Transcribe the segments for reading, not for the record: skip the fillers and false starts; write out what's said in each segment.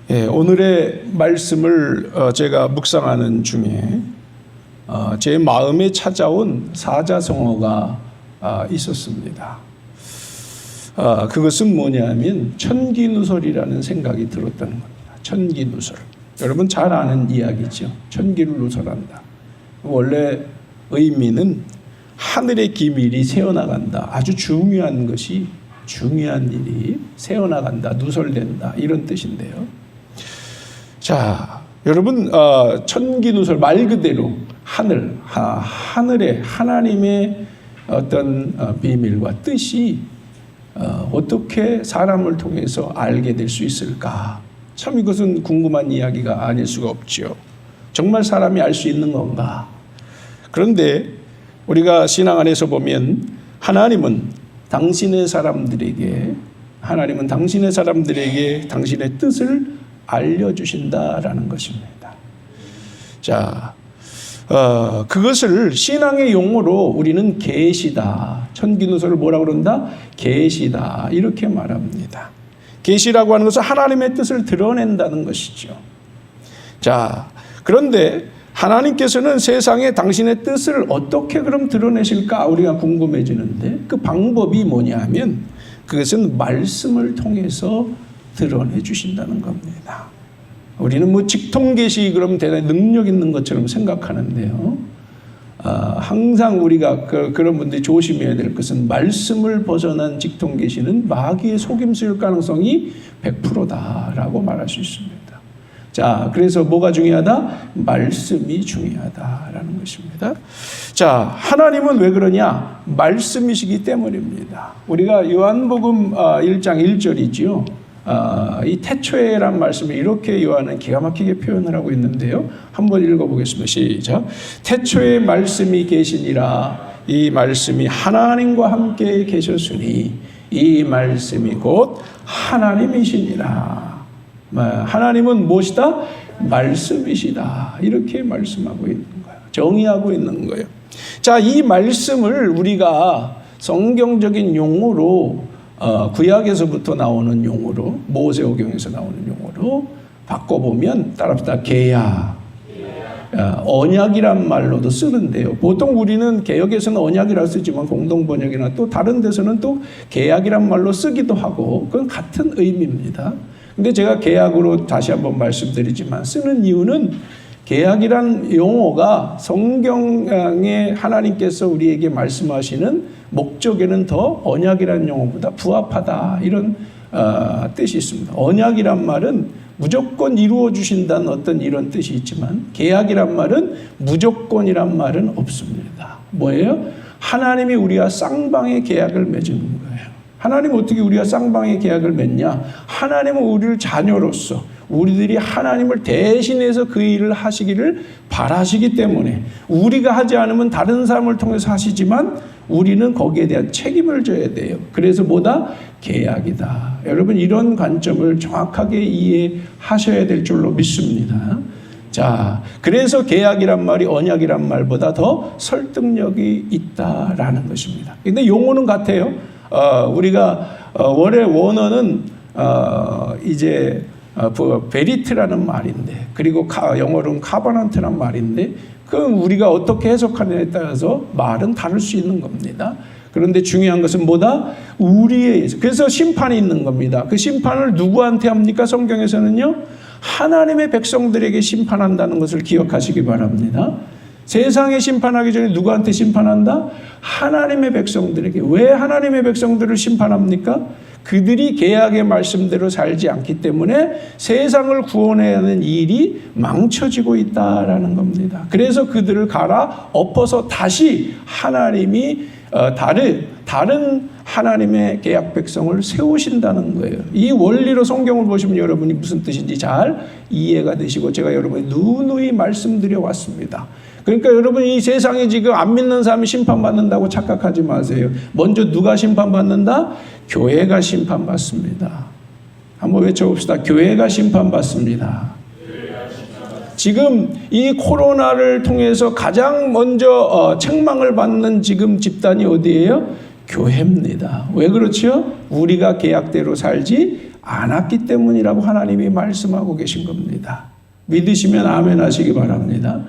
오늘의 말씀을 제가 묵상하는 중에 제 마음에 찾아온 사자성어가 있었습니다. 그것은 뭐냐면 천기누설이라는 생각이 들었다는 겁니다. 천기누설. 여러분 잘 아는 이야기죠. 천기를 누설한다. 원래 의미는 하늘의 기밀이 새어나간다. 아주 중요한 것이, 중요한 일이 새어나간다, 누설된다, 이런 뜻인데요. 자, 여러분 천기누설 말 그대로 하늘에 하나님의 어떤 비밀과 뜻이 어떻게 사람을 통해서 알게 될 수 있을까? 참 이것은 궁금한 이야기가 아닐 수가 없죠. 정말 사람이 알 수 있는 건가? 그런데 우리가 신앙 안에서 보면 하나님은 당신의 사람들에게 당신의 뜻을 알려주신다라는 것입니다. 자, 그것을 신앙의 용어로 우리는 계시다. 천기누설을 뭐라고 그런다? 계시다. 이렇게 말합니다. 계시라고 하는 것은 하나님의 뜻을 드러낸다는 것이죠. 자, 그런데 하나님께서는 세상에 당신의 뜻을 어떻게 그럼 드러내실까? 우리가 궁금해지는데 그 방법이 뭐냐면 그것은 말씀을 통해서 드러내 주신다는 겁니다. 우리는 뭐 직통계시 그럼 대단히 능력 있는 것처럼 생각하는데요. 항상 우리가 그런 분들이 조심해야 될 것은 말씀을 벗어난 직통계시는 마귀의 속임수일 가능성이 100%다라고 말할 수 있습니다. 자, 그래서 뭐가 중요하다? 말씀이 중요하다라는 것입니다. 자, 하나님은 왜 그러냐? 말씀이시기 때문입니다. 우리가 요한복음 1장 1절이지요. 이 태초에란 말씀을 이렇게 요한은 기가 막히게 표현을 하고 있는데요. 한번 읽어보겠습니다. 시작. 태초에 말씀이 계시니라. 이 말씀이 하나님과 함께 계셨으니 이 말씀이 곧 하나님이시니라. 하나님은 무엇이다? 말씀이시다. 이렇게 말씀하고 있는 거예요. 정의하고 있는 거예요. 자, 이 말씀을 우리가 성경적인 용어로 구약에서부터 나오는 용어로, 모세오경에서 나오는 용어로 바꿔보면 따라합시다. 계약, 언약이란 말로도 쓰는데요. 보통 우리는 개역에서는 언약이라고 쓰지만 공동번역이나 또 다른 데서는 또 계약이란 말로 쓰기도 하고 그건 같은 의미입니다. 근데 제가 계약으로 다시 한번 말씀드리지만 쓰는 이유는 계약이란 용어가 성경에 하나님께서 우리에게 말씀하시는 목적에는 더 언약이라는 용어보다 부합하다 이런 뜻이 있습니다. 언약이란 말은 무조건 이루어 주신다는 어떤 이런 뜻이 있지만 계약이란 말은 무조건이란 말은 없습니다. 뭐예요? 하나님이 우리와 쌍방의 계약을 맺은 거예요. 하나님은 어떻게 우리와 쌍방의 계약을 맺냐? 하나님은 우리를 자녀로서 우리들이 하나님을 대신해서 그 일을 하시기를 바라시기 때문에 우리가 하지 않으면 다른 사람을 통해서 하시지만 우리는 거기에 대한 책임을 져야 돼요. 그래서 뭐다? 계약이다. 여러분 이런 관점을 정확하게 이해하셔야 될 줄로 믿습니다. 자, 그래서 계약이란 말이 언약이란 말보다 더 설득력이 있다라는 것입니다. 근데 용어는 같아요. 우리가 원래 원어는 이제 베리트라는 말인데 그리고 영어로는 카버넌트란 말인데 그럼 우리가 어떻게 해석하느냐에 따라서 말은 다를 수 있는 겁니다. 그런데 중요한 것은 뭐다? 그래서 심판이 있는 겁니다. 그 심판을 누구한테 합니까? 성경에서는요. 하나님의 백성들에게 심판한다는 것을 기억하시기 바랍니다. 세상에 심판하기 전에 누구한테 심판한다? 하나님의 백성들에게. 왜 하나님의 백성들을 심판합니까? 그들이 계약의 말씀대로 살지 않기 때문에 세상을 구원해야 하는 일이 망쳐지고 있다라는 겁니다. 그래서 그들을 갈아 엎어서 다시 하나님이 다른 하나님의 계약 백성을 세우신다는 거예요. 이 원리로 성경을 보시면 여러분이 무슨 뜻인지 잘 이해가 되시고 제가 여러분이 누누이 말씀드려 왔습니다. 그러니까 여러분 이 세상에 지금 안 믿는 사람이 심판받는다고 착각하지 마세요. 먼저 누가 심판받는다? 교회가 심판받습니다. 한번 외쳐봅시다. 교회가 심판받습니다. 지금 이 코로나를 통해서 가장 먼저 책망을 받는 지금 집단이 어디예요? 교회입니다. 왜 그렇죠? 우리가 계약대로 살지 않았기 때문이라고 하나님이 말씀하고 계신 겁니다. 믿으시면 아멘 하시기 바랍니다.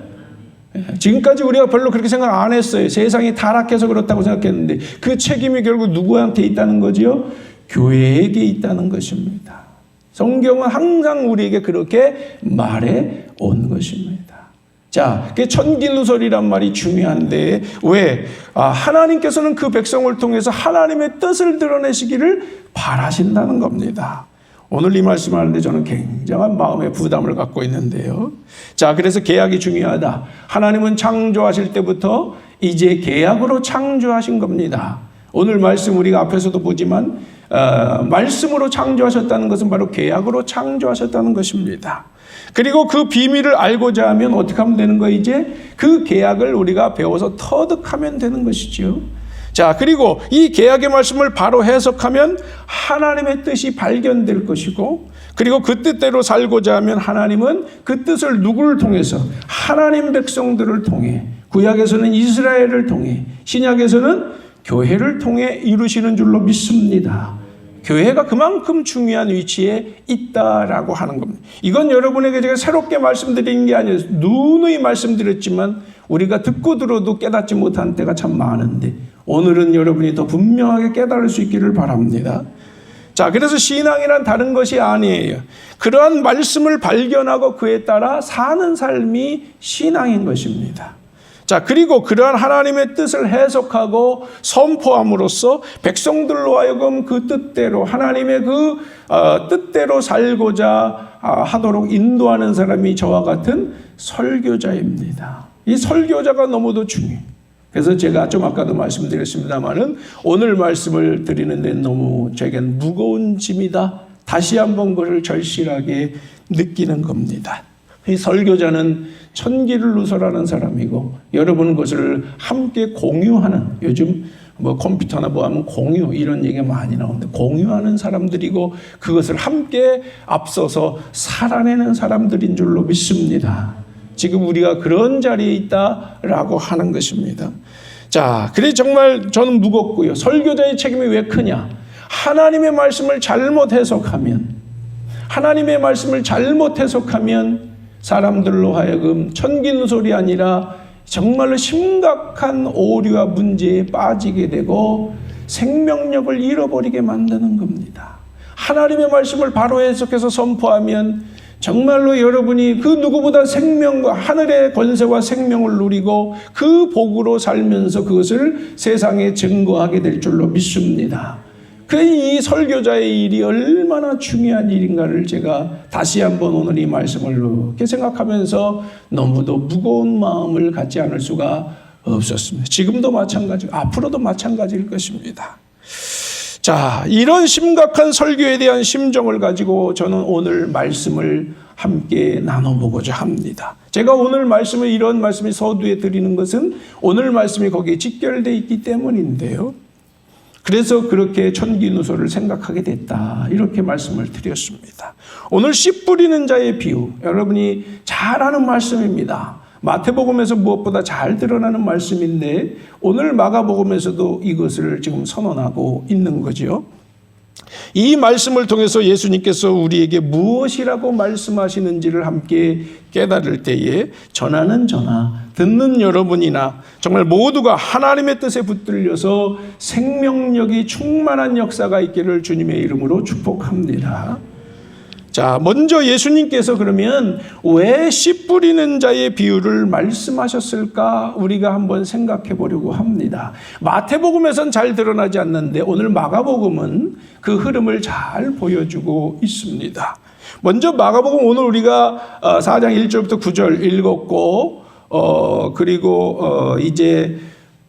지금까지 우리가 별로 그렇게 생각 안 했어요. 세상이 타락해서 그렇다고 생각했는데 그 책임이 결국 누구한테 있다는 거지요? 교회에게 있다는 것입니다. 성경은 항상 우리에게 그렇게 말해 온 것입니다. 자, 그게 천기누설이란 말이 중요한데 왜? 하나님께서는 그 백성을 통해서 하나님의 뜻을 드러내시기를 바라신다는 겁니다. 오늘 이 말씀하는데 저는 굉장한 마음의 부담을 갖고 있는데요. 자, 그래서 계약이 중요하다. 하나님은 창조하실 때부터 이제 계약으로 창조하신 겁니다. 오늘 말씀 우리가 앞에서도 보지만 말씀으로 창조하셨다는 것은 바로 계약으로 창조하셨다는 것입니다. 그리고 그 비밀을 알고자 하면 어떻게 하면 되는 거예요? 이제 그 계약을 우리가 배워서 터득하면 되는 것이죠. 자, 그리고 이 계약의 말씀을 바로 해석하면 하나님의 뜻이 발견될 것이고, 그리고 그 뜻대로 살고자 하면 하나님은 그 뜻을 누구를 통해서? 하나님 백성들을 통해, 구약에서는 이스라엘을 통해, 신약에서는 교회를 통해 이루시는 줄로 믿습니다. 교회가 그만큼 중요한 위치에 있다라고 하는 겁니다. 이건 여러분에게 제가 새롭게 말씀드린 게 아니에요. 누누이 말씀드렸지만 우리가 듣고 들어도 깨닫지 못한 때가 참 많은데 오늘은 여러분이 더 분명하게 깨달을 수 있기를 바랍니다. 자, 그래서 신앙이란 다른 것이 아니에요. 그러한 말씀을 발견하고 그에 따라 사는 삶이 신앙인 것입니다. 자, 그리고 그러한 하나님의 뜻을 해석하고 선포함으로써 백성들로 하여금 그 뜻대로 하나님의 그 뜻대로 살고자 하도록 인도하는 사람이 저와 같은 설교자입니다. 이 설교자가 너무도 중요해요. 그래서 제가 좀 아까도 말씀드렸습니다만은 오늘 말씀을 드리는 데 너무 제겐 무거운 짐이다. 다시 한번 그를 절실하게 느끼는 겁니다. 이 설교자는 천기를 누설하는 사람이고 여러분 것을 함께 공유하는, 요즘 뭐 컴퓨터나 뭐 하면 공유 이런 얘기가 많이 나오는데 공유하는 사람들이고 그것을 함께 앞서서 살아내는 사람들인 줄로 믿습니다. 지금 우리가 그런 자리에 있다라고 하는 것입니다. 자, 그래 정말 저는 무겁고요. 설교자의 책임이 왜 크냐? 하나님의 말씀을 잘못 해석하면 사람들로 하여금 천기누설이 아니라 정말로 심각한 오류와 문제에 빠지게 되고 생명력을 잃어버리게 만드는 겁니다. 하나님의 말씀을 바로 해석해서 선포하면 정말로 여러분이 그 누구보다 생명과 하늘의 권세와 생명을 누리고 그 복으로 살면서 그것을 세상에 증거하게 될 줄로 믿습니다. 이 설교자의 일이 얼마나 중요한 일인가를 제가 다시 한번 오늘 이 말씀을 이렇게 생각하면서 너무도 무거운 마음을 갖지 않을 수가 없었습니다. 지금도 마찬가지고 앞으로도 마찬가지일 것입니다. 자, 이런 심각한 설교에 대한 심정을 가지고 저는 오늘 말씀을 함께 나눠보고자 합니다. 제가 오늘 말씀을 이런 말씀을 서두에 드리는 것은 오늘 말씀이 거기에 직결되어 있기 때문인데요. 그래서 그렇게 천기누설을 생각하게 됐다. 이렇게 말씀을 드렸습니다. 오늘 씨 뿌리는 자의 비유, 여러분이 잘 아는 말씀입니다. 마태복음에서 무엇보다 잘 드러나는 말씀인데 오늘 마가복음에서도 이것을 지금 선언하고 있는 거죠. 이 말씀을 통해서 예수님께서 우리에게 무엇이라고 말씀하시는지를 함께 깨달을 때에 전하는 저나 듣는 여러분이나 정말 모두가 하나님의 뜻에 붙들려서 생명력이 충만한 역사가 있기를 주님의 이름으로 축복합니다. 자, 먼저 예수님께서 그러면 왜 씨 뿌리는 자의 비유를 말씀하셨을까 우리가 한번 생각해 보려고 합니다. 마태복음에선 잘 드러나지 않는데 오늘 마가복음은 그 흐름을 잘 보여주고 있습니다. 먼저 마가복음 오늘 우리가 4장 1절부터 9절 읽었고 그리고 이제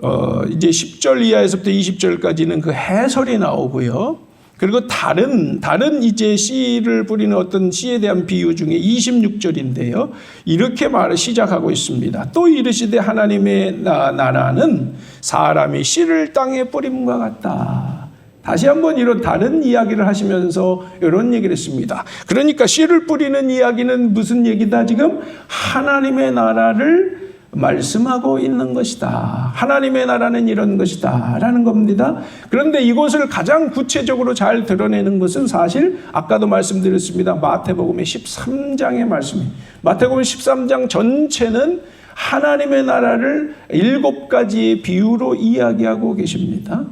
10절 이하에서부터 20절까지는 그 해설이 나오고요. 그리고 다른 이제 씨를 뿌리는 어떤 씨에 대한 비유 중에 26절인데요. 이렇게 시작하고 있습니다. 또 이르시되 하나님의 나라는 사람이 씨를 땅에 뿌림과 같다. 다시 한번 이런 다른 이야기를 하시면서 이런 얘기를 했습니다. 그러니까 씨를 뿌리는 이야기는 무슨 얘기다? 지금 하나님의 나라를 말씀하고 있는 것이다. 하나님의 나라는 이런 것이다 라는 겁니다. 그런데 이것을 가장 구체적으로 잘 드러내는 것은 사실 아까도 말씀드렸습니다. 마태복음의 13장의 말씀입니다. 마태복음 13장 전체는 하나님의 나라를 7가지의 비유로 이야기하고 계십니다.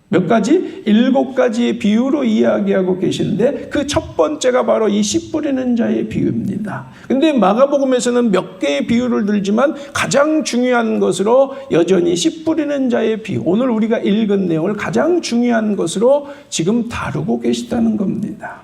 몇 가지? 7가지의 비유로 이야기하고 계신데 그 첫 번째가 바로 이 씨 뿌리는 자의 비유입니다. 근데 마가복음에서는 몇 개의 비유를 들지만 가장 중요한 것으로 여전히 씨 뿌리는 자의 비유, 오늘 우리가 읽은 내용을 가장 중요한 것으로 지금 다루고 계시다는 겁니다.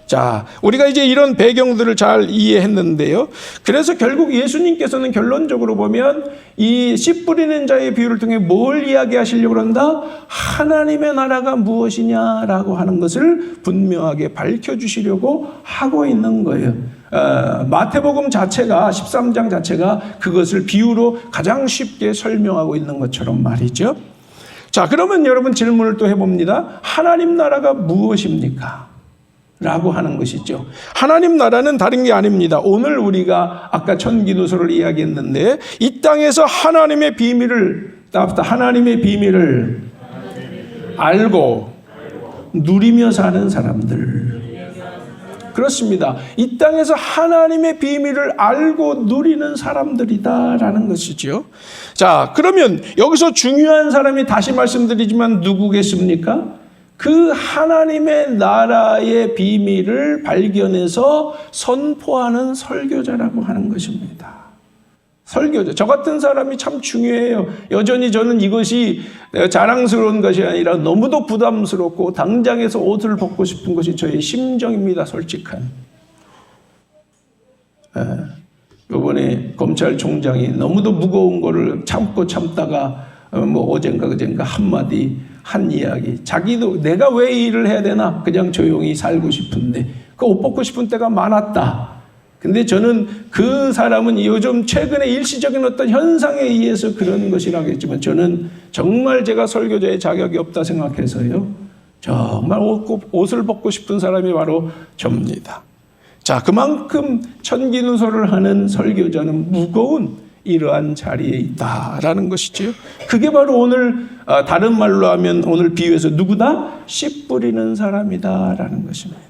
자, 우리가 이제 이런 배경들을 잘 이해했는데요. 그래서 결국 예수님께서는 결론적으로 보면 이 씨 뿌리는 자의 비유를 통해 뭘 이야기하시려고 그런다? 하나님의 나라가 무엇이냐라고 하는 것을 분명하게 밝혀주시려고 하고 있는 거예요. 마태복음 자체가 13장 자체가 그것을 비유로 가장 쉽게 설명하고 있는 것처럼 말이죠. 자, 그러면 여러분 질문을 또 해봅니다. 하나님 나라가 무엇입니까? 라고 하는 것이죠. 하나님 나라는 다른 게 아닙니다. 오늘 우리가 아까 천기누소를 이야기했는데 이 땅에서 하나님의 비밀을 알고 누리며 사는 사람들. 그렇습니다. 이 땅에서 하나님의 비밀을 알고 누리는 사람들이다라는 것이죠. 자, 그러면 여기서 중요한 사람이 다시 말씀드리지만 누구겠습니까? 그 하나님의 나라의 비밀을 발견해서 선포하는 설교자라고 하는 것입니다. 설교자. 저 같은 사람이 참 중요해요. 여전히 저는 이것이 자랑스러운 것이 아니라 너무도 부담스럽고 당장에서 옷을 벗고 싶은 것이 저의 심정입니다. 솔직한. 이번에 검찰총장이 너무도 무거운 거를 참다가 어젠가 그젠가 한마디 한 이야기. 자기도 내가 왜 이 일을 해야 되나? 그냥 조용히 살고 싶은데 그 옷 벗고 싶은 때가 많았다. 근데 저는 그 사람은 요즘 최근에 일시적인 어떤 현상에 의해서 그런 것이라고 했지만 저는 정말 제가 설교자의 자격이 없다 생각해서요. 정말 옷을 벗고 싶은 사람이 바로 접니다. 자, 그만큼 천기누소를 하는 설교자는 무거운 이러한 자리에 있다라는 것이지요. 그게 바로 오늘 다른 말로 하면 오늘 비유에서 누구다? 씨 뿌리는 사람이다라는 것입니다.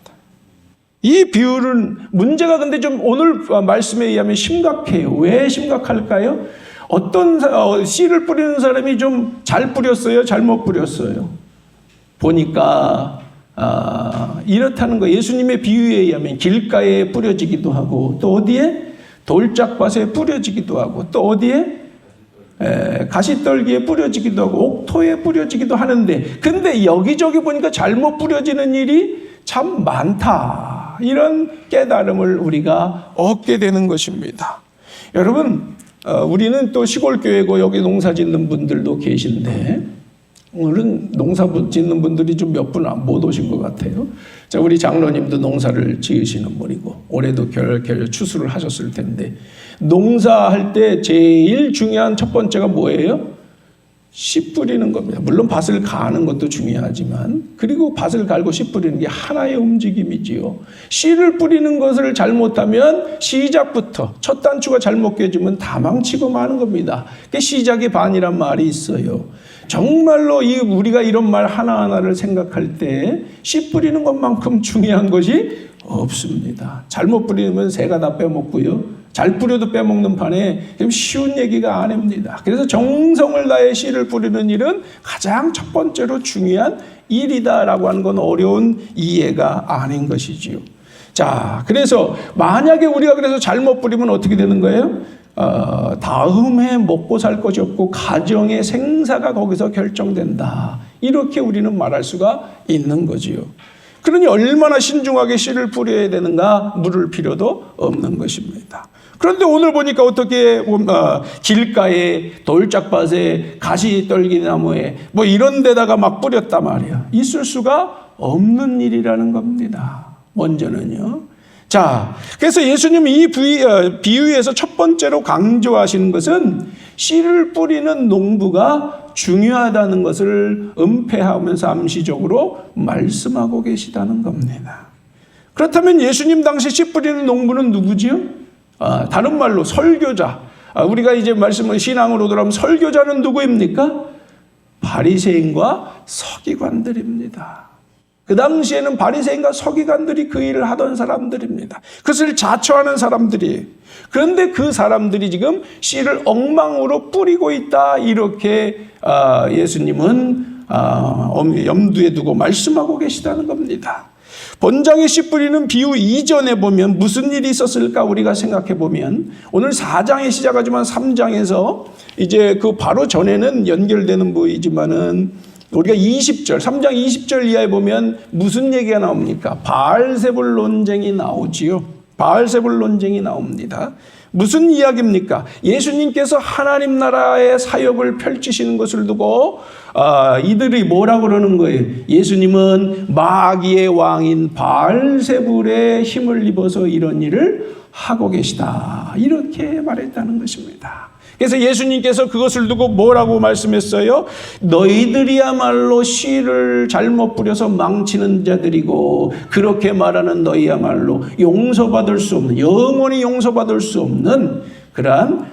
이 비유는 문제가 근데 좀 오늘 말씀에 의하면 심각해요. 왜 심각할까요? 어떤 씨를 뿌리는 사람이 좀 잘 뿌렸어요? 잘못 뿌렸어요? 보니까 이렇다는 거. 예수님의 비유에 의하면 길가에 뿌려지기도 하고 또 어디에? 돌짝밭에 뿌려지기도 하고 또 어디에? 가시떨기에 뿌려지기도 하고 옥토에 뿌려지기도 하는데 근데 여기저기 보니까 잘못 뿌려지는 일이 참 많다. 이런 깨달음을 우리가 얻게 되는 것입니다. 여러분, 우리는 또 시골교회고 여기 농사 짓는 분들도 계신데 오늘은 농사 짓는 분들이 좀 몇 분 못 오신 것 같아요. 자, 우리 장로님도 농사를 지으시는 분이고 올해도 결 추수를 하셨을 텐데 농사할 때 제일 중요한 첫 번째가 뭐예요? 씨 뿌리는 겁니다. 물론 밭을 가는 것도 중요하지만 그리고 밭을 갈고 씨 뿌리는 게 하나의 움직임이지요. 씨를 뿌리는 것을 잘못하면 시작부터 첫 단추가 잘못 껴지면 다 망치고 마는 겁니다. 시작이 반이란 말이 있어요. 정말로 우리가 이런 말 하나하나를 생각할 때 씨 뿌리는 것만큼 중요한 것이 없습니다. 잘못 뿌리면 새가 다 빼먹고요. 잘 뿌려도 빼먹는 판에 쉬운 얘기가 아닙니다. 그래서 정성을 다해 씨를 뿌리는 일은 가장 첫 번째로 중요한 일이다라고 하는 건 어려운 이해가 아닌 것이지요. 자, 그래서 만약에 우리가 그래서 잘못 뿌리면 어떻게 되는 거예요? 다음에 먹고 살 것이 없고 가정의 생사가 거기서 결정된다. 이렇게 우리는 말할 수가 있는 거지요. 그러니 얼마나 신중하게 씨를 뿌려야 되는가 물을 필요도 없는 것입니다. 그런데 오늘 보니까 어떻게 길가에 돌짝밭에 가시떨기나무에 뭐 이런 데다가 막 뿌렸단 말이야. 있을 수가 없는 일이라는 겁니다. 먼저는요. 자, 그래서 예수님 이 비유에서 첫 번째로 강조하시는 것은 씨를 뿌리는 농부가 중요하다는 것을 은폐하면서 암시적으로 말씀하고 계시다는 겁니다. 그렇다면 예수님 당시 씨 뿌리는 농부는 누구지요? 다른 말로 설교자, 우리가 이제 말씀을 신앙으로 돌아오면 설교자는 누구입니까? 바리새인과 서기관들입니다. 그 당시에는 바리새인과 서기관들이 그 일을 하던 사람들입니다. 그것을 자처하는 사람들이에요. 그런데 그 사람들이 지금 씨를 엉망으로 뿌리고 있다, 이렇게 예수님은 염두에 두고 말씀하고 계시다는 겁니다. 본장에 씨 뿌리는 비유 이전에 보면 무슨 일이 있었을까 우리가 생각해 보면, 오늘 4장에 시작하지만 3장에서 이제 그 바로 전에는 연결되는 부이지만은 우리가 20절, 3장 20절 이하에 보면 무슨 얘기가 나옵니까? 바알세불 논쟁이 나오지요. 바알세불 논쟁이 나옵니다. 무슨 이야기입니까? 예수님께서 하나님 나라의 사역을 펼치시는 것을 두고 이들이 뭐라고 그러는 거예요? 예수님은 마귀의 왕인 바알세불의 힘을 입어서 이런 일을 하고 계시다, 이렇게 말했다는 것입니다. 그래서 예수님께서 그것을 두고 뭐라고 말씀했어요? 너희들이야말로 씨를 잘못 뿌려서 망치는 자들이고, 그렇게 말하는 너희야말로 용서받을 수 없는, 영원히 용서받을 수 없는 그러한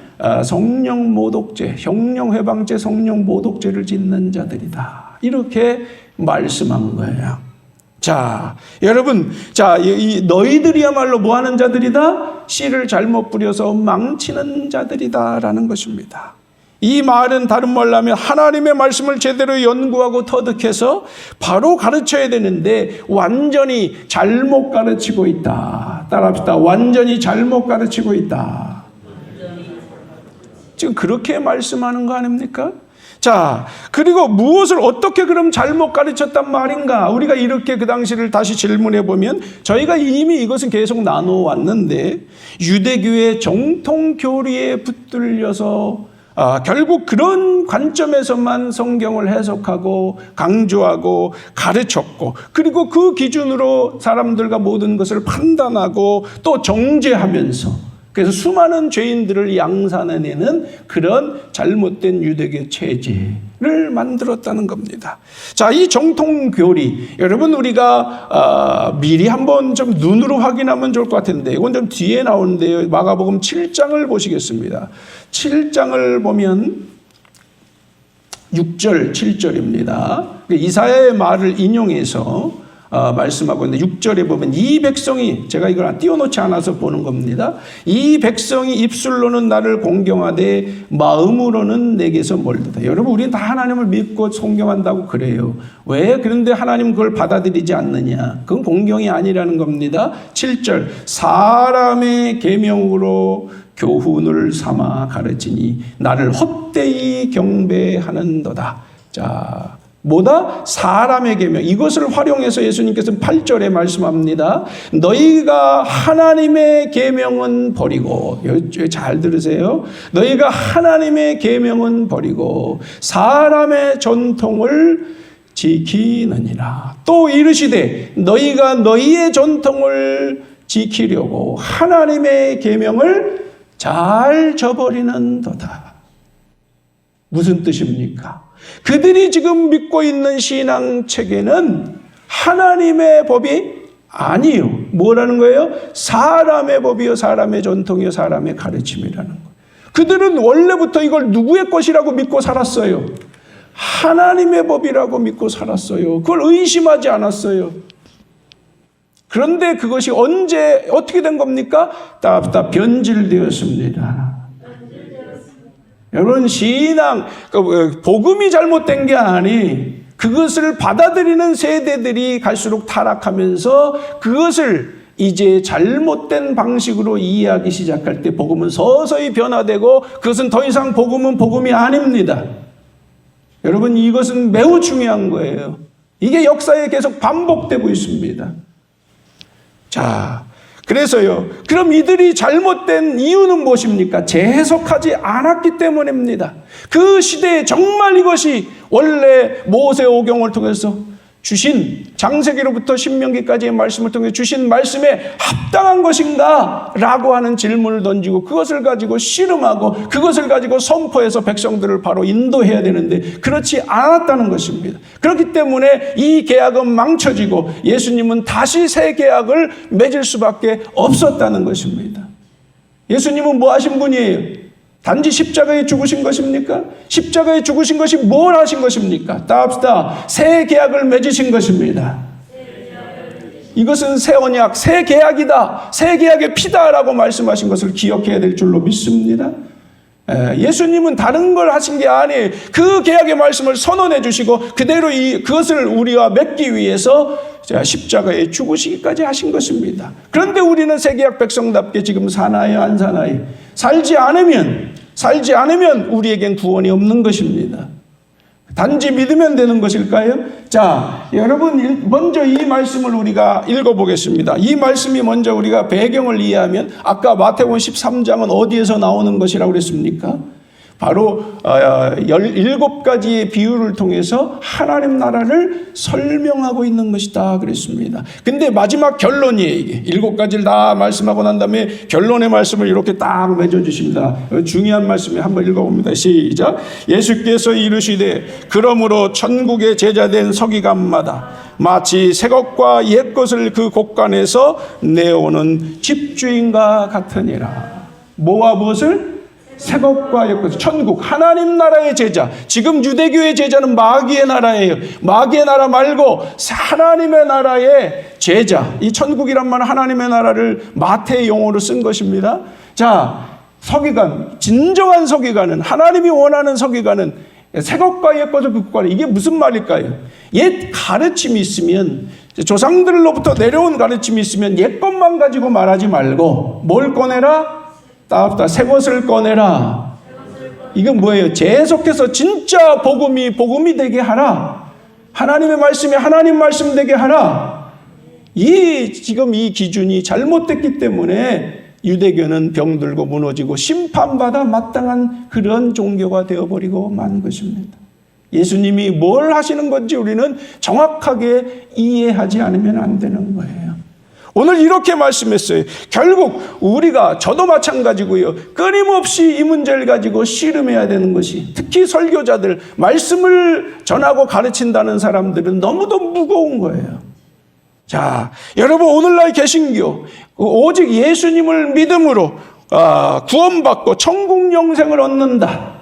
성령 모독죄, 형령 회방죄, 성령 모독죄를 짓는 자들이다, 이렇게 말씀한 거예요. 자, 여러분, 너희들이야말로 뭐 하는 자들이다? 씨를 잘못 뿌려서 망치는 자들이다라는 것입니다. 이 말은 다른 말로 하면 하나님의 말씀을 제대로 연구하고 터득해서 바로 가르쳐야 되는데 완전히 잘못 가르치고 있다. 따라합시다. 완전히 잘못 가르치고 있다. 지금 그렇게 말씀하는 거 아닙니까? 자, 그리고 무엇을 어떻게 그럼 잘못 가르쳤단 말인가? 우리가 이렇게 그 당시를 다시 질문해 보면, 저희가 이미 이것은 계속 나눠왔는데, 유대교의 정통 교리에 붙들려서 결국 그런 관점에서만 성경을 해석하고 강조하고 가르쳤고, 그리고 그 기준으로 사람들과 모든 것을 판단하고 또 정죄하면서, 그래서 수많은 죄인들을 양산해내는 그런 잘못된 유대교 체제를 만들었다는 겁니다. 자, 이 정통교리, 여러분 우리가 미리 한번 좀 눈으로 확인하면 좋을 것 같은데, 이건 좀 뒤에 나오는데요. 마가복음 7장을 보시겠습니다. 7장을 보면 6절, 7절입니다. 이사야의 말을 인용해서 말씀하고 있는데, 6절에 보면 이 백성이, 제가 이걸 띄워놓지 않아서 보는 겁니다. 이 백성이 입술로는 나를 공경하되 마음으로는 내게서 멀다. 여러분, 우리는 다 하나님을 믿고 존경한다고 그래요. 왜? 그런데 하나님 그걸 받아들이지 않느냐? 그건 공경이 아니라는 겁니다. 7절, 사람의 계명으로 교훈을 삼아 가르치니 나를 헛되이 경배하는도다. 자, 뭐다? 사람의 계명. 이것을 활용해서 예수님께서는 8절에 말씀합니다. 너희가 하나님의 계명은 버리고, 잘 들으세요. 너희가 하나님의 계명은 버리고 사람의 전통을 지키느니라. 또 이르시되 너희가 너희의 전통을 지키려고 하나님의 계명을 잘 저버리는도다. 무슨 뜻입니까? 그들이 지금 믿고 있는 신앙 체계는 하나님의 법이 아니요. 뭐라는 거예요? 사람의 법이요, 사람의 전통이요, 사람의 가르침이라는 거예요. 그들은 원래부터 이걸 누구의 것이라고 믿고 살았어요? 하나님의 법이라고 믿고 살았어요. 그걸 의심하지 않았어요. 그런데 그것이 언제 어떻게 된 겁니까? 다 변질되었습니다. 여러분, 신앙, 복음이 잘못된 게 아니, 그것을 받아들이는 세대들이 갈수록 타락하면서 그것을 이제 잘못된 방식으로 이해하기 시작할 때 복음은 서서히 변화되고, 그것은 더 이상 복음은 복음이 아닙니다. 여러분, 이것은 매우 중요한 거예요. 이게 역사에 계속 반복되고 있습니다. 자, 그래서요, 그럼 이들이 잘못된 이유는 무엇입니까? 재해석하지 않았기 때문입니다. 그 시대에 정말 이것이 원래 모세오경을 통해서 주신, 창세기로부터 신명기까지의 말씀을 통해 주신 말씀에 합당한 것인가? 라고 하는 질문을 던지고 그것을 가지고 씨름하고 그것을 가지고 선포해서 백성들을 바로 인도해야 되는데 그렇지 않았다는 것입니다. 그렇기 때문에 이 계약은 망쳐지고 예수님은 다시 새 계약을 맺을 수밖에 없었다는 것입니다. 예수님은 뭐 하신 분이에요? 단지 십자가에 죽으신 것입니까? 십자가에 죽으신 것이 뭘 하신 것입니까? 답시다. 새 계약을 맺으신 것입니다. 이것은 새 언약, 새 계약이다. 새 계약의 피다라고 말씀하신 것을 기억해야 될 줄로 믿습니다. 예수님은 다른 걸 하신 게 아니에요. 그 계약의 말씀을 선언해 주시고 그대로 그것을 우리와 맺기 위해서 십자가에 죽으시기까지 하신 것입니다. 그런데 우리는 새 계약 백성답게 지금 사나요, 안 사나요? 살지 않으면 우리에겐 구원이 없는 것입니다. 단지 믿으면 되는 것일까요? 자, 여러분 먼저 이 말씀을 우리가 읽어보겠습니다. 이 말씀이 먼저 우리가 배경을 이해하면 아까 마태복음 13장은 어디에서 나오는 것이라고 그랬습니까? 바로 17가지의 비유를 통해서 하나님 나라를 설명하고 있는 것이다 그랬습니다. 근데 마지막 결론이에요. 이게 7가지를 다 말씀하고 난 다음에 결론의 말씀을 이렇게 딱 맺어주십니다. 중요한 말씀을 한번 읽어봅니다. 시작. 예수께서 이르시되 그러므로 천국의 제자된 서기관마다 마치 새것과 옛것을 그 곳간에서 내오는 집주인과 같으니라. 뭐와 무엇을? 새것과 옛것, 천국, 하나님 나라의 제자. 지금 유대교의 제자는 마귀의 나라예요. 마귀의 나라 말고 하나님의 나라의 제자. 이 천국이란 말은 하나님의 나라를 마태의 용어로 쓴 것입니다. 자, 서기관, 진정한 서기관은, 하나님이 원하는 서기관은 새것과 옛것을 극복하라. 이게 무슨 말일까요? 옛 가르침이 있으면, 조상들로부터 내려온 가르침이 있으면 옛것만 가지고 말하지 말고 뭘 꺼내라? 따뜻다. 새 것을 꺼내라. 이건 뭐예요? 계속해서 진짜 복음이 되게 하라. 하나님의 말씀이 하나님 말씀 되게 하라. 지금 이 기준이 잘못됐기 때문에 유대교는 병들고 무너지고 심판받아 마땅한 그런 종교가 되어버리고 만 것입니다. 예수님이 뭘 하시는 건지 우리는 정확하게 이해하지 않으면 안 되는 거예요. 오늘 이렇게 말씀했어요. 결국 우리가, 저도 마찬가지고요, 끊임없이 이 문제를 가지고 씨름해야 되는 것이, 특히 설교자들, 말씀을 전하고 가르친다는 사람들은 너무도 무거운 거예요. 자, 여러분, 오늘날 개신교 오직 예수님을 믿음으로 구원받고 천국 영생을 얻는다.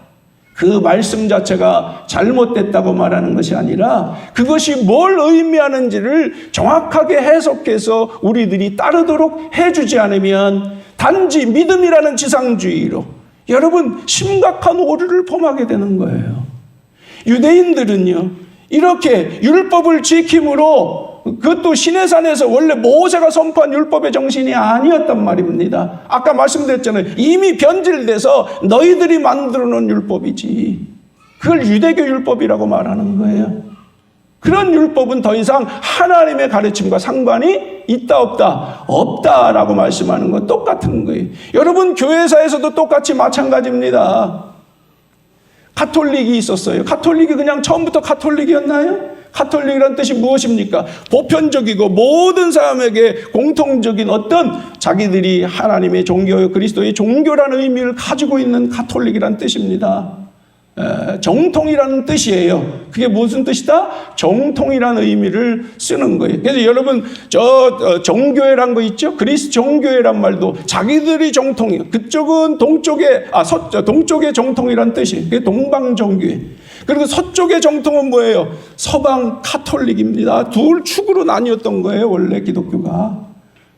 그 말씀 자체가 잘못됐다고 말하는 것이 아니라 그것이 뭘 의미하는지를 정확하게 해석해서 우리들이 따르도록 해주지 않으면 단지 믿음이라는 지상주의로 여러분 심각한 오류를 범하게 되는 거예요. 유대인들은요, 이렇게 율법을 지킴으로, 그것도 시내산에서 원래 모세가 선포한 율법의 정신이 아니었단 말입니다. 아까 말씀드렸잖아요. 이미 변질돼서 너희들이 만들어 놓은 율법이지. 그걸 유대교 율법이라고 말하는 거예요. 그런 율법은 더 이상 하나님의 가르침과 상관이 있다 없다? 없다라고 말씀하는 건 똑같은 거예요. 여러분, 교회사에서도 똑같이 마찬가지입니다. 가톨릭이 있었어요. 가톨릭이 그냥 처음부터 가톨릭이었나요? 가톨릭이라는 뜻이 무엇입니까? 보편적이고 모든 사람에게 공통적인 어떤 자기들이 하나님의 종교, 그리스도의 종교라는 의미를 가지고 있는 가톨릭이라는 뜻입니다. 정통이라는 뜻이에요. 그게 무슨 뜻이다? 정통이라는 의미를 쓰는 거예요. 그래서 여러분, 정교회란 거 있죠? 그리스 정교회란 말도 자기들이 정통이에요. 그쪽은 동쪽의 정통이란 뜻이에요. 그게 동방정교회. 그리고 서쪽의 정통은 뭐예요? 서방 카톨릭입니다. 둘 축으로 나뉘었던 거예요, 원래 기독교가.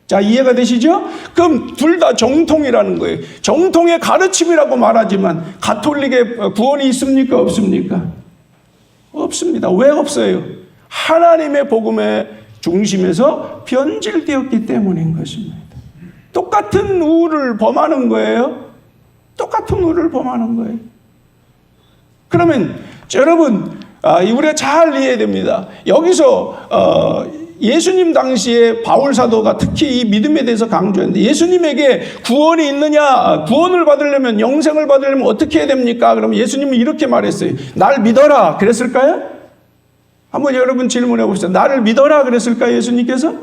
자, 이해가 되시죠? 그럼 둘 다 정통이라는 거예요. 정통의 가르침이라고 말하지만 가톨릭의 구원이 있습니까? 없습니까? 없습니다. 왜 없어요? 하나님의 복음의 중심에서 변질되었기 때문인 것입니다. 똑같은 우를 범하는 거예요. 똑같은 우를 범하는 거예요. 그러면 여러분, 우리가 잘 이해해야 됩니다. 여기서 예수님 당시에 바울 사도가 특히 이 믿음에 대해서 강조했는데, 예수님에게 구원이 있느냐, 구원을 받으려면, 영생을 받으려면 어떻게 해야 됩니까? 그러면 예수님은 이렇게 말했어요. 날 믿어라. 그랬을까요? 한번 여러분 질문해 봅시다. 나를 믿어라. 그랬을까요? 예수님께서?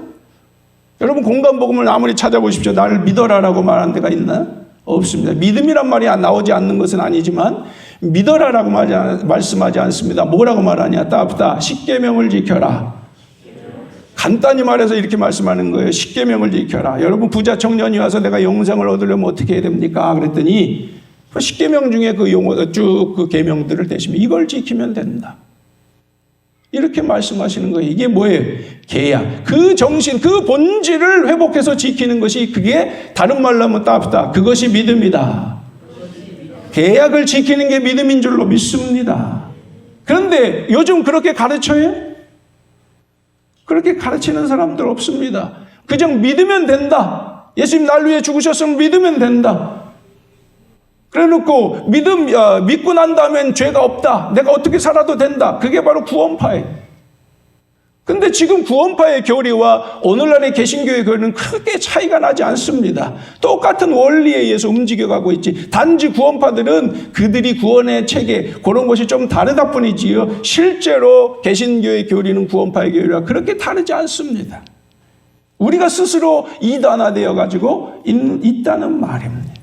여러분, 공간복음을 아무리 찾아보십시오. 나를 믿어라라고 말한 데가 있나? 없습니다. 믿음이란 말이 나오지 않는 것은 아니지만 믿어라라고 말씀하지 않습니다. 뭐라고 말하냐? 따뜻다. 십계명을 지켜라. 간단히 말해서 이렇게 말씀하는 거예요. 십계명을 지켜라. 여러분, 부자 청년이 와서 내가 영생을 얻으려면 어떻게 해야 됩니까? 그랬더니 십계명 중에 그 용어 쭉 그 계명들을 대시면 이걸 지키면 된다. 이렇게 말씀하시는 거예요. 이게 뭐예요? 계약. 그 정신, 그 본질을 회복해서 지키는 것이 그게 다른 말로 하면 따뜻하다. 그것이 믿음이다. 계약을 지키는 게 믿음인 줄로 믿습니다. 그런데 요즘 그렇게 가르쳐요? 그렇게 가르치는 사람들 없습니다. 그냥 믿으면 된다. 예수님 날 위해 죽으셨으면 믿으면 된다. 그래놓고 믿고 난 다음엔 죄가 없다. 내가 어떻게 살아도 된다. 그게 바로 구원파예요. 근데 지금 구원파의 교리와 오늘날의 개신교의 교리는 크게 차이가 나지 않습니다. 똑같은 원리에 의해서 움직여가고 있지. 단지 구원파들은 그들이 구원의 체계 그런 것이 좀 다르다 뿐이지요. 실제로 개신교의 교리는 구원파의 교리와 그렇게 다르지 않습니다. 우리가 스스로 이단화되어 가지고 있다는 말입니다.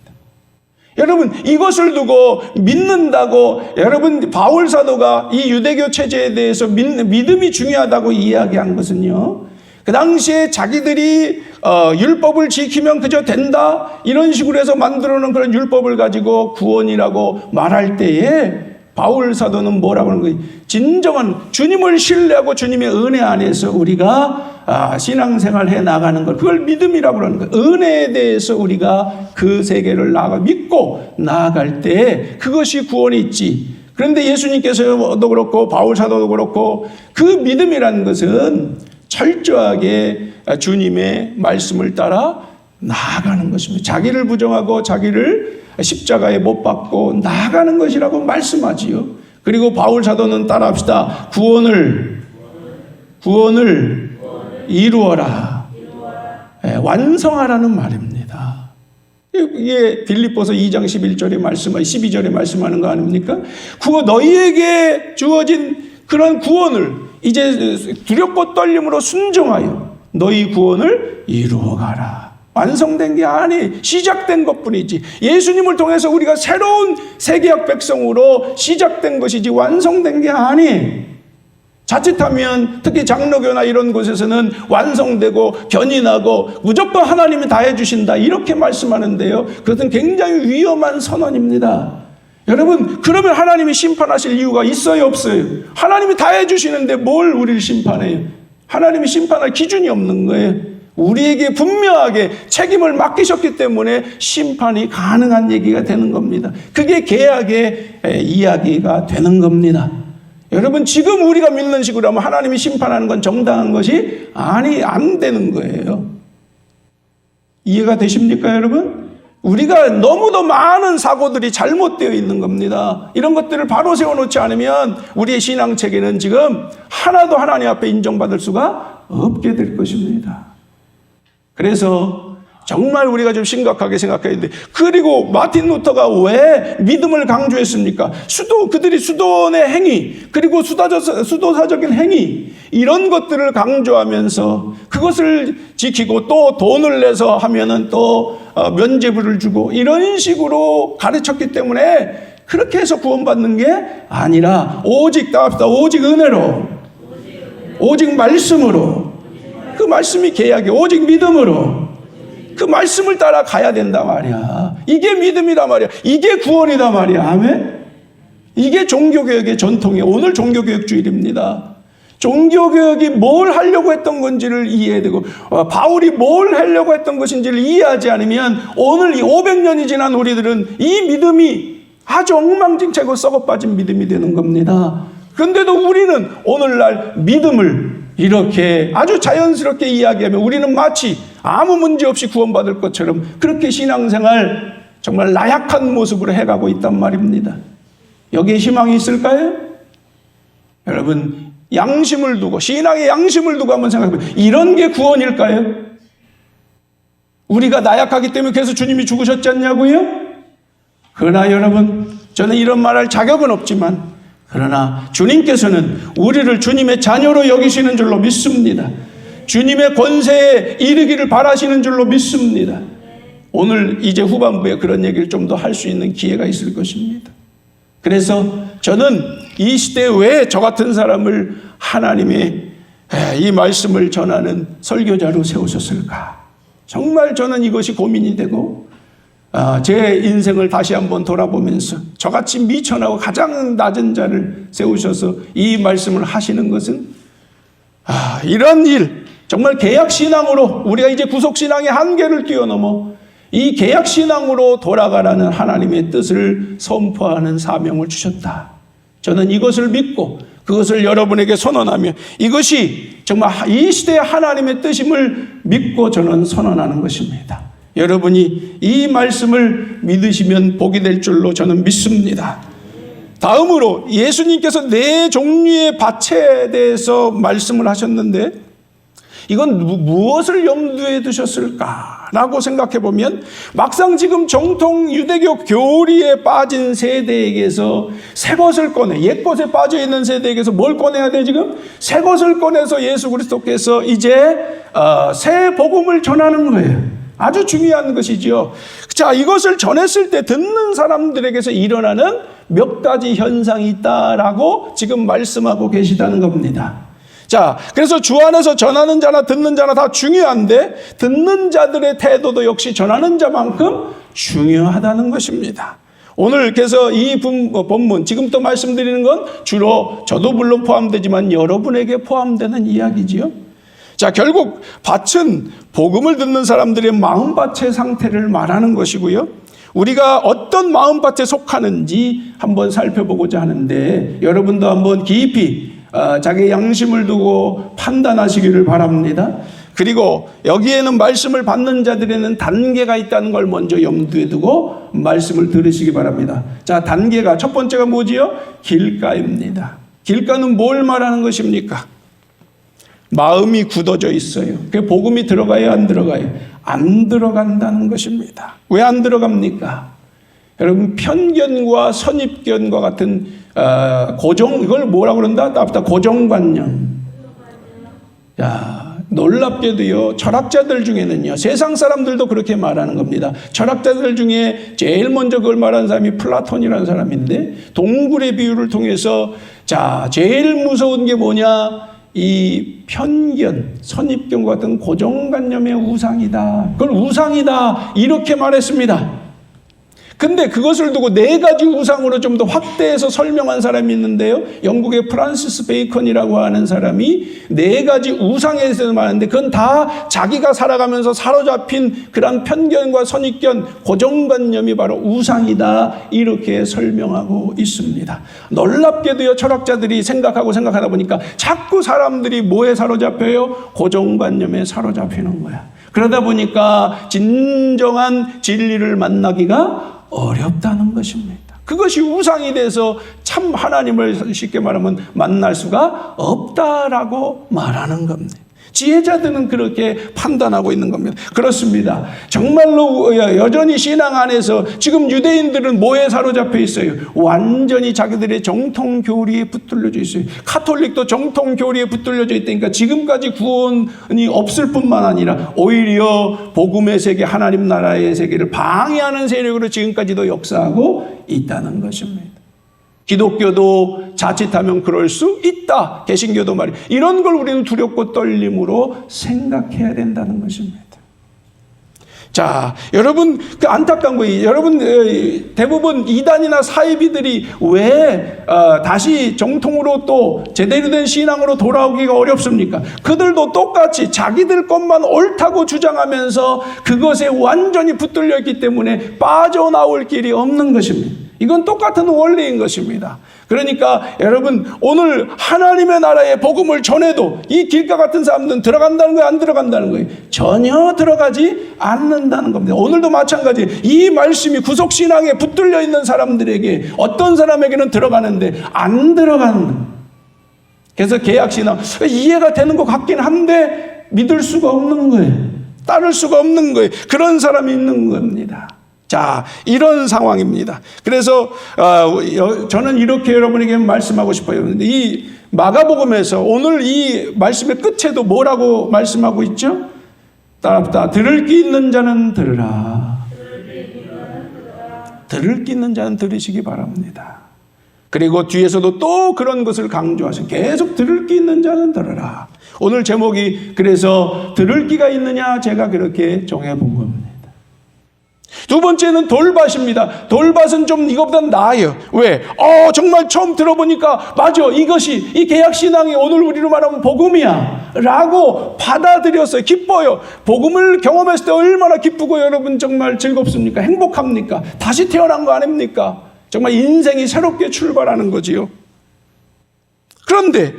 여러분 이것을 두고 믿는다고 여러분 바울 사도가 이 유대교 체제에 대해서 믿음이 중요하다고 이야기한 것은요. 그 당시에 자기들이 율법을 지키면 그저 된다 이런 식으로 해서 만들어놓은 그런 율법을 가지고 구원이라고 말할 때에 바울 사도는 뭐라고 하는 거예요? 진정한 주님을 신뢰하고 주님의 은혜 안에서 우리가 신앙생활 해 나가는 것 그걸 믿음이라고 하는 거예요. 은혜에 대해서 우리가 그 세계를 믿고 나아갈 때 그것이 구원이 있지. 그런데 예수님께서도 그렇고 바울 사도도 그렇고 그 믿음이라는 것은 철저하게 주님의 말씀을 따라 나아가는 것입니다. 자기를 부정하고 자기를 십자가에 못 박고 나아가는 것이라고 말씀하지요. 그리고 바울 사도는 따라합시다. 구원을 이루어라. 완성하라는 말입니다. 이게 빌립보서 2장 12절에 말씀하는 거 아닙니까? 너희에게 주어진 그런 구원을 이제 두렵고 떨림으로 순종하여 너희 구원을 이루어가라. 완성된 게 아니 시작된 것뿐이지. 예수님을 통해서 우리가 새로운 세계약 백성으로 시작된 것이지 완성된 게 아니. 자칫하면 특히 장로교나 이런 곳에서는 완성되고 견인하고 무조건 하나님이 다 해주신다 이렇게 말씀하는데요. 그것은 굉장히 위험한 선언입니다. 여러분 그러면 하나님이 심판하실 이유가 있어요 없어요? 하나님이 다 해주시는데 뭘 우리를 심판해요? 하나님이 심판할 기준이 없는 거예요. 우리에게 분명하게 책임을 맡기셨기 때문에 심판이 가능한 얘기가 되는 겁니다. 그게 계약의 이야기가 되는 겁니다. 여러분 지금 우리가 믿는 식으로 하면 하나님이 심판하는 건 정당한 것이 안 되는 거예요. 이해가 되십니까 여러분? 우리가 너무도 많은 사고들이 잘못되어 있는 겁니다. 이런 것들을 바로 세워놓지 않으면 우리의 신앙체계는 지금 하나도 하나님 앞에 인정받을 수가 없게 될 것입니다. 그래서 정말 우리가 좀 심각하게 생각해야 돼. 그리고 마틴 루터가 왜 믿음을 강조했습니까? 그들이 수도원의 행위, 그리고 수도사적인 행위, 이런 것들을 강조하면서 그것을 지키고 또 돈을 내서 하면은 또 면죄부를 주고 이런 식으로 가르쳤기 때문에 그렇게 해서 구원받는 게 아니라 오직 은혜로, 오직 말씀으로, 그 말씀이 계약이 오직 믿음으로 그 말씀을 따라 가야 된다 말이야. 이게 믿음이다 말이야. 이게 구원이다 말이야. 아멘. 이게 종교개혁의 전통이에요. 오늘 종교개혁주일입니다. 종교개혁이 뭘 하려고 했던 건지를 이해해야 되고 바울이 뭘 하려고 했던 것인지를 이해하지 않으면 오늘 이 500년이 지난 우리들은 이 믿음이 아주 엉망진창이고 썩어빠진 믿음이 되는 겁니다. 그런데도 우리는 오늘날 믿음을 이렇게 아주 자연스럽게 이야기하면 우리는 마치 아무 문제 없이 구원받을 것처럼 그렇게 신앙생활 정말 나약한 모습으로 해가고 있단 말입니다. 여기에 희망이 있을까요? 여러분 양심을 두고 신앙의 양심을 두고 한번 생각해보면 이런 게 구원일까요? 우리가 나약하기 때문에 그래서 주님이 죽으셨지 않냐고요? 그러나 여러분 저는 이런 말할 자격은 없지만 그러나 주님께서는 우리를 주님의 자녀로 여기시는 줄로 믿습니다. 주님의 권세에 이르기를 바라시는 줄로 믿습니다. 오늘 이제 후반부에 그런 얘기를 좀 더 할 수 있는 기회가 있을 것입니다. 그래서 저는 이 시대에 왜 저 같은 사람을 하나님의 이 말씀을 전하는 설교자로 세우셨을까? 정말 저는 이것이 고민이 되고 제 인생을 다시 한번 돌아보면서 저같이 미천하고 가장 낮은 자를 세우셔서 이 말씀을 하시는 것은 이런 일, 정말 개혁신앙으로 우리가 이제 구속신앙의 한계를 뛰어넘어 이 개혁신앙으로 돌아가라는 하나님의 뜻을 선포하는 사명을 주셨다. 저는 이것을 믿고 그것을 여러분에게 선언하며 이것이 정말 이 시대의 하나님의 뜻임을 믿고 저는 선언하는 것입니다. 여러분이 이 말씀을 믿으시면 복이 될 줄로 저는 믿습니다. 다음으로 예수님께서 네 종류의 밭에 대해서 말씀을 하셨는데 이건 무엇을 염두에 두셨을까라고 생각해 보면 막상 지금 정통 유대교 교리에 빠진 세대에게서 새 것을 꺼내, 옛 것에 빠져 있는 세대에게서 뭘 꺼내야 돼 지금? 새 것을 꺼내서 예수 그리스도께서 이제 새 복음을 전하는 거예요. 아주 중요한 것이죠. 자, 이것을 전했을 때 듣는 사람들에게서 일어나는 몇 가지 현상이 있다라고 지금 말씀하고 계시다는 겁니다. 자, 그래서 주 안에서 전하는 자나 듣는 자나 다 중요한데 듣는 자들의 태도도 역시 전하는 자만큼 중요하다는 것입니다. 오늘 그래서 이 본문 지금부터 말씀드리는 건 주로 저도 물론 포함되지만 여러분에게 포함되는 이야기지요. 자, 결국 밭은 복음을 듣는 사람들의 마음밭의 상태를 말하는 것이고요. 우리가 어떤 마음밭에 속하는지 한번 살펴보고자 하는데 여러분도 한번 깊이 자기 양심을 두고 판단하시기를 바랍니다. 그리고 여기에는 말씀을 받는 자들에는 단계가 있다는 걸 먼저 염두에 두고 말씀을 들으시기 바랍니다. 자, 단계가 첫 번째가 뭐지요? 길가입니다. 길가는 뭘 말하는 것입니까? 마음이 굳어져 있어요. 그 복음이 들어가요, 안 들어가요? 안 들어간다는 것입니다. 왜 안 들어갑니까? 여러분, 편견과 선입견과 같은 이걸 뭐라고 그런다? 고정관념. 야, 놀랍게도요, 철학자들 중에는요, 세상 사람들도 그렇게 말하는 겁니다. 철학자들 중에 제일 먼저 그걸 말하는 사람이 플라톤이라는 사람인데, 동굴의 비유를 통해서 자, 제일 무서운 게 뭐냐? 이 편견, 선입견 같은 고정관념의 우상이다. 그걸 우상이다. 이렇게 말했습니다. 근데 그것을 두고 네 가지 우상으로 좀 더 확대해서 설명한 사람이 있는데요. 영국의 프란시스 베이컨이라고 하는 사람이 네 가지 우상에 대해서 말하는데 그건 다 자기가 살아가면서 사로잡힌 그런 편견과 선입견, 고정관념이 바로 우상이다. 이렇게 설명하고 있습니다. 놀랍게도요, 철학자들이 생각하다 보니까 자꾸 사람들이 뭐에 사로잡혀요? 고정관념에 사로잡히는 거야. 그러다 보니까 진정한 진리를 만나기가 어렵다는 것입니다. 그것이 우상이 돼서 참 하나님을 쉽게 말하면 만날 수가 없다라고 말하는 겁니다. 지혜자들은 그렇게 판단하고 있는 겁니다. 그렇습니다. 정말로 여전히 신앙 안에서 지금 유대인들은 뭐에 사로잡혀 있어요? 완전히 자기들의 정통 교리에 붙들려져 있어요. 카톨릭도 정통 교리에 붙들려져 있다니까 지금까지 구원이 없을 뿐만 아니라 오히려 복음의 세계, 하나님 나라의 세계를 방해하는 세력으로 지금까지도 역사하고 있다는 것입니다. 기독교도 자칫하면 그럴 수 있다. 개신교도 말이에요. 이런 걸 우리는 두렵고 떨림으로 생각해야 된다는 것입니다. 자, 여러분, 그 안타까운 거예요. 여러분, 대부분 이단이나 사이비들이 왜 다시 정통으로 또 제대로 된 신앙으로 돌아오기가 어렵습니까? 그들도 똑같이 자기들 것만 옳다고 주장하면서 그것에 완전히 붙들려 있기 때문에 빠져나올 길이 없는 것입니다. 이건 똑같은 원리인 것입니다. 그러니까 여러분, 오늘 하나님의 나라의 복음을 전해도 이 길가 같은 사람들은 들어간다는 거예요, 안 들어간다는 거예요? 전혀 들어가지 않는다는 겁니다. 오늘도 마찬가지. 이 말씀이 구속신앙에 붙들려 있는 사람들에게 어떤 사람에게는 들어가는데 안 들어가는. 그래서 개혁신앙 이해가 되는 것 같긴 한데 믿을 수가 없는 거예요. 따를 수가 없는 거예요. 그런 사람이 있는 겁니다. 자, 이런 상황입니다. 그래서 저는 이렇게 여러분에게 말씀하고 싶어요. 이 마가복음에서 오늘 이 말씀의 끝에도 뭐라고 말씀하고 있죠? 따라붙다. 들을 귀 있는 자는 들으라. 들을 귀 있는 자는 들으시기 바랍니다. 그리고 뒤에서도 또 그런 것을 강조하신 계속 들을 귀 있는 자는 들으라. 오늘 제목이 그래서 들을 귀가 있느냐 제가 그렇게 정해본 겁니다. 두 번째는 돌밭입니다. 돌밭은 좀 이것보다 나아요. 왜? 정말 처음 들어보니까 맞아, 이것이 이 개혁신앙이 오늘 우리로 말하면 복음이야 라고 받아들였어요. 기뻐요. 복음을 경험했을 때 얼마나 기쁘고 여러분 정말 즐겁습니까? 행복합니까? 다시 태어난 거 아닙니까? 정말 인생이 새롭게 출발하는 거지요. 그런데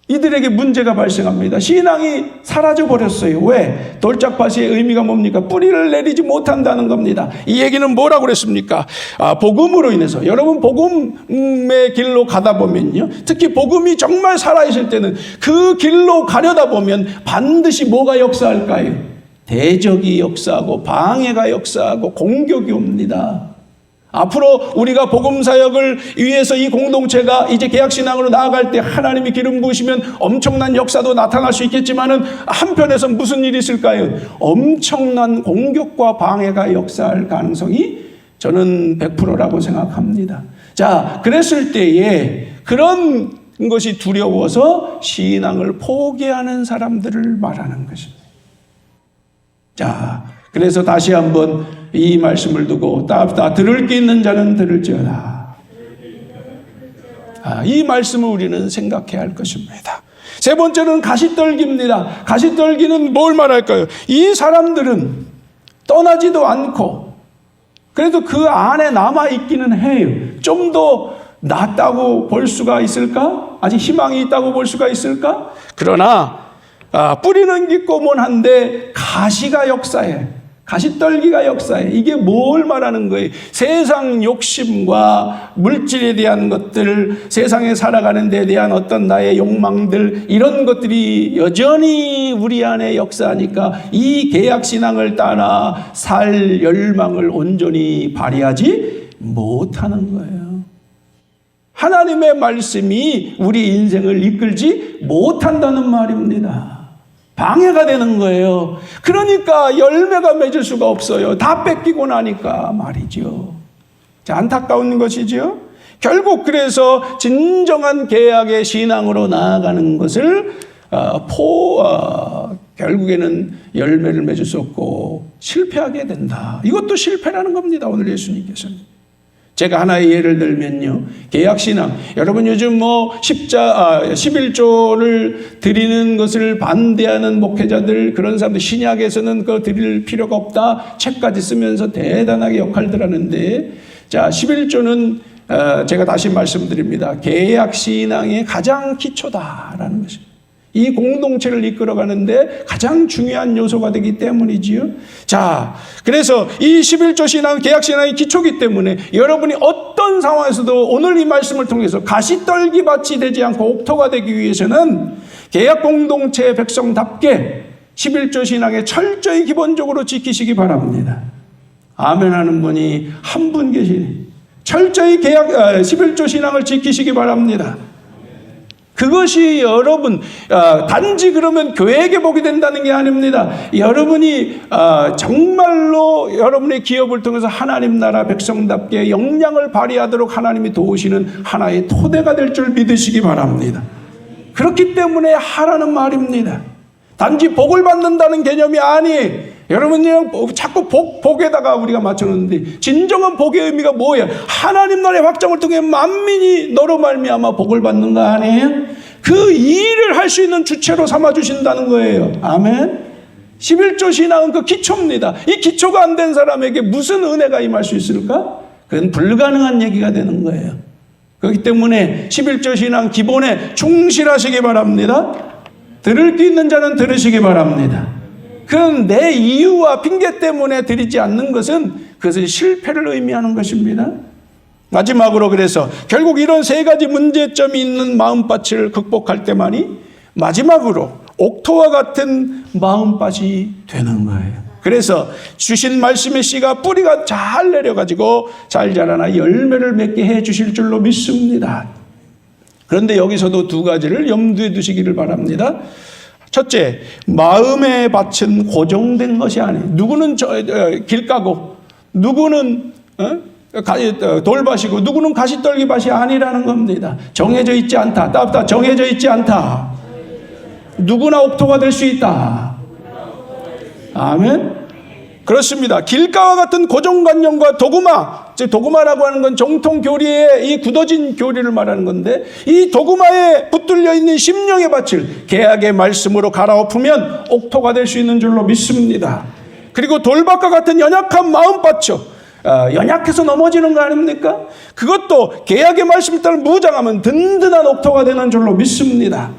이들에게 문제가 발생합니다. 신앙이 사라져 버렸어요. 왜? 돌짝밭의 의미가 뭡니까? 뿌리를 내리지 못한다는 겁니다. 이 얘기는 뭐라고 그랬습니까? 복음으로 인해서. 여러분 복음의 길로 가다 보면요, 특히 복음이 정말 살아있을 때는 그 길로 가려다 보면 반드시 뭐가 역사할까요? 대적이 역사하고 방해가 역사하고 공격이 옵니다. 앞으로 우리가 복음 사역을 위해서 이 공동체가 이제 개혁신앙으로 나아갈 때 하나님이 기름 부으시면 엄청난 역사도 나타날 수 있겠지만은 한편에서 무슨 일이 있을까요? 엄청난 공격과 방해가 역사할 가능성이 저는 100%라고 생각합니다. 자, 그랬을 때에 그런 것이 두려워서 신앙을 포기하는 사람들을 말하는 것입니다. 자, 그래서 다시 한번 이 말씀을 두고 다 들을 게 있는 자는 들을지어다. 이 말씀을 우리는 생각해야 할 것입니다. 세 번째는 가시떨기입니다. 가시떨기는 뭘 말할까요? 이 사람들은 떠나지도 않고 그래도 그 안에 남아있기는 해요. 좀 더 낫다고 볼 수가 있을까? 아직 희망이 있다고 볼 수가 있을까? 그러나 뿌리는 깊고 мон한데 가시가 역사해. 가시떨기가 역사해. 이게 뭘 말하는 거예요? 세상 욕심과 물질에 대한 것들, 세상에 살아가는 데 대한 어떤 나의 욕망들, 이런 것들이 여전히 우리 안에 역사하니까 이 개혁신앙을 따라 살 열망을 온전히 발휘하지 못하는 거예요. 하나님의 말씀이 우리 인생을 이끌지 못한다는 말입니다. 방해가 되는 거예요. 그러니까 열매가 맺을 수가 없어요. 다 뺏기고 나니까 말이죠. 자, 안타까운 것이죠. 결국 그래서 진정한 개혁의 신앙으로 나아가는 것을 결국에는 열매를 맺을 수 없고 실패하게 된다. 이것도 실패라는 겁니다. 오늘 예수님께서는. 제가 하나의 예를 들면요, 개혁신앙. 여러분 요즘 11조를 드리는 것을 반대하는 목회자들, 그런 사람들, 신약에서는 그거 드릴 필요가 없다 책까지 쓰면서 대단하게 역할들 하는데, 자, 11조는 제가 다시 말씀드립니다. 개혁신앙의 가장 기초다라는 것입니다. 이 공동체를 이끌어가는데 가장 중요한 요소가 되기 때문이지요. 자, 그래서 이 11조 신앙, 개혁신앙의 기초이기 때문에 여러분이 어떤 상황에서도 오늘 이 말씀을 통해서 가시떨기 밭이 되지 않고 옥토가 되기 위해서는 개혁 공동체의 백성답게 11조 신앙에 철저히 기본적으로 지키시기 바랍니다. 아멘 하는 분이 한 분 계시니 철저히 11조 신앙을 지키시기 바랍니다. 그것이 여러분 단지 그러면 교회에게 복이 된다는 게 아닙니다. 여러분이 정말로 여러분의 기업을 통해서 하나님 나라 백성답게 역량을 발휘하도록 하나님이 도우시는 하나의 토대가 될 줄 믿으시기 바랍니다. 그렇기 때문에 하라는 말입니다. 단지 복을 받는다는 개념이 아니에요. 여러분요, 자꾸 복에다가 우리가 맞춰놓는데 진정한 복의 의미가 뭐예요? 하나님 나라의 확장을 통해 만민이 너로 말미암아 복을 받는 거 아니에요? 그 일을 할 수 있는 주체로 삼아주신다는 거예요. 아멘. 11조 신앙은 그 기초입니다. 이 기초가 안 된 사람에게 무슨 은혜가 임할 수 있을까? 그건 불가능한 얘기가 되는 거예요. 그렇기 때문에 11조 신앙 기본에 충실하시기 바랍니다. 들을 게 있는 자는 들으시기 바랍니다. 그건 내 이유와 핑계 때문에 드리지 않는 것은 그것은 실패를 의미하는 것입니다. 마지막으로 그래서 결국 이런 세 가지 문제점이 있는 마음밭을 극복할 때만이 마지막으로 옥토와 같은 마음밭이 되는 거예요. 그래서 주신 말씀의 씨가 뿌리가 잘 내려가지고 잘 자라나 열매를 맺게 해 주실 줄로 믿습니다. 그런데 여기서도 두 가지를 염두에 두시기를 바랍니다. 첫째, 마음의 밭은 고정된 것이 아니에요. 누구는 길가고 누구는 돌밭이고 누구는 가시떨기 밭이 아니라는 겁니다. 정해져 있지 않다. 정해져 있지 않다. 누구나 옥토가 될 수 있다. 아멘. 그렇습니다. 길가와 같은 고정관념과 도구마, 즉 도구마라고 하는 건 정통 교리의 이 굳어진 교리를 말하는 건데, 이 도구마에 붙들려 있는 심령의 밭을 계약의 말씀으로 갈아엎으면 옥토가 될 수 있는 줄로 믿습니다. 그리고 돌밭과 같은 연약한 마음밭이요, 연약해서 넘어지는 거 아닙니까? 그것도 계약의 말씀을 따라 무장하면 든든한 옥토가 되는 줄로 믿습니다.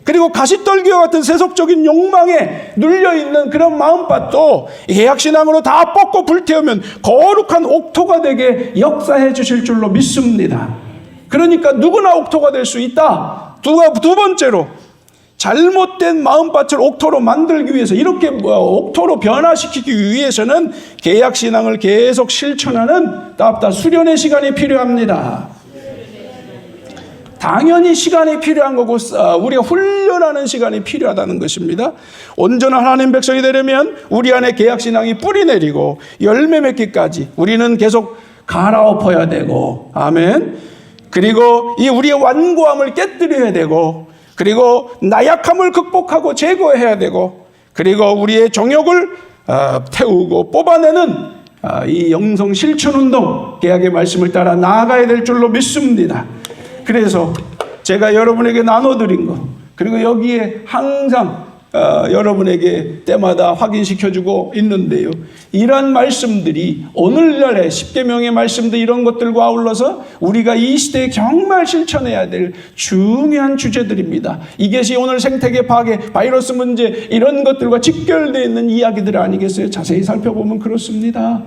그리고 가시떨기와 같은 세속적인 욕망에 눌려있는 그런 마음밭도 계약신앙으로 다 뽑고 불태우면 거룩한 옥토가 되게 역사해 주실 줄로 믿습니다. 그러니까 누구나 옥토가 될 수 있다. 두 번째로, 잘못된 마음밭을 옥토로 만들기 위해서, 이렇게 옥토로 변화시키기 위해서는 계약신앙을 계속 실천하는 따뜻한 수련의 시간이 필요합니다. 당연히 시간이 필요한 거고 우리가 훈련하는 시간이 필요하다는 것입니다. 온전한 하나님 백성이 되려면 우리 안에 계약신앙이 뿌리 내리고 열매 맺기까지 우리는 계속 갈아엎어야 되고, 아멘. 그리고 이 우리의 완고함을 깨뜨려야 되고, 그리고 나약함을 극복하고 제거해야 되고, 그리고 우리의 정욕을 태우고 뽑아내는 이 영성 실천운동, 계약의 말씀을 따라 나아가야 될 줄로 믿습니다. 그래서 제가 여러분에게 나눠드린 것, 그리고 여기에 항상 여러분에게 때마다 확인시켜주고 있는데요, 이러한 말씀들이 오늘날의 십계명의 말씀들, 이런 것들과 아울러서 우리가 이 시대에 정말 실천해야 될 중요한 주제들입니다. 이것이 오늘 생태계 파괴, 바이러스 문제, 이런 것들과 직결되어 있는 이야기들 아니겠어요? 자세히 살펴보면 그렇습니다.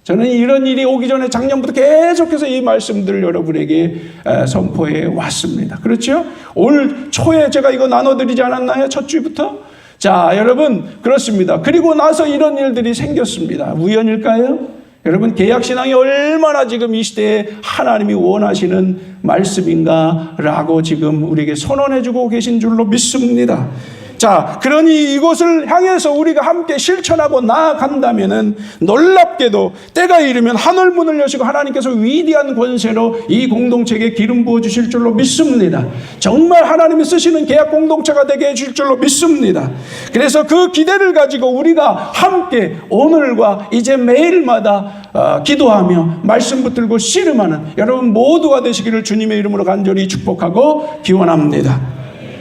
저는 이런 일이 오기 전에 작년부터 계속해서 이 말씀들을 여러분에게 선포해 왔습니다. 그렇죠? 올 초에 제가 이거 나눠드리지 않았나요? 첫 주부터? 자, 여러분, 그렇습니다. 그리고 나서 이런 일들이 생겼습니다. 우연일까요? 여러분, 계약신앙이 얼마나 지금 이 시대에 하나님이 원하시는 말씀인가라고 지금 우리에게 선언해주고 계신 줄로 믿습니다. 자, 그러니 이곳을 향해서 우리가 함께 실천하고 나아간다면은 놀랍게도 때가 이르면 하늘 문을 여시고 하나님께서 위대한 권세로 이 공동체에 기름 부어 주실 줄로 믿습니다. 정말 하나님이 쓰시는 계약 공동체가 되게 해줄 줄로 믿습니다. 그래서 그 기대를 가지고 우리가 함께 오늘과 이제 매일마다 기도하며 말씀 붙들고 씨름하는 여러분 모두가 되시기를 주님의 이름으로 간절히 축복하고 기원합니다.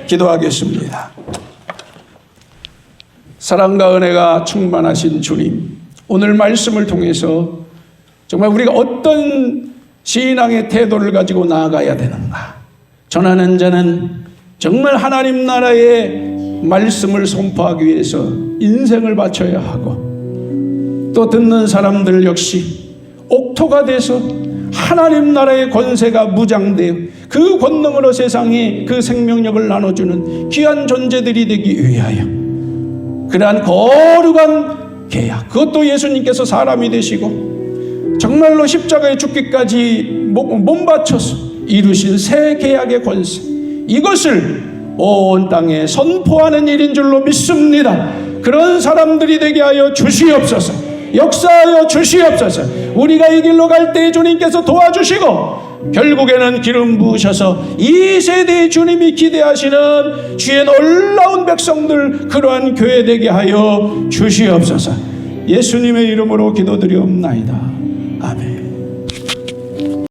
기도하겠습니다. 사랑과 은혜가 충만하신 주님, 오늘 말씀을 통해서 정말 우리가 어떤 신앙의 태도를 가지고 나아가야 되는가, 전하는 자는 정말 하나님 나라의 말씀을 선포하기 위해서 인생을 바쳐야 하고, 또 듣는 사람들 역시 옥토가 돼서 하나님 나라의 권세가 무장되어 그 권능으로 세상에 그 생명력을 나눠주는 귀한 존재들이 되기 위하여 그러한 거룩한 계약, 그것도 예수님께서 사람이 되시고 정말로 십자가에 죽기까지 몸 바쳐서 이루신 새 계약의 권세, 이것을 온 땅에 선포하는 일인 줄로 믿습니다. 그런 사람들이 되게 하여 주시옵소서. 역사하여 주시옵소서. 우리가 이 길로 갈 때 주님께서 도와주시고 결국에는 기름 부으셔서 이 세대의 주님이 기대하시는 주의 놀라운 백성들, 그러한 교회 되게 하여 주시옵소서. 예수님의 이름으로 기도드리옵나이다. 아멘.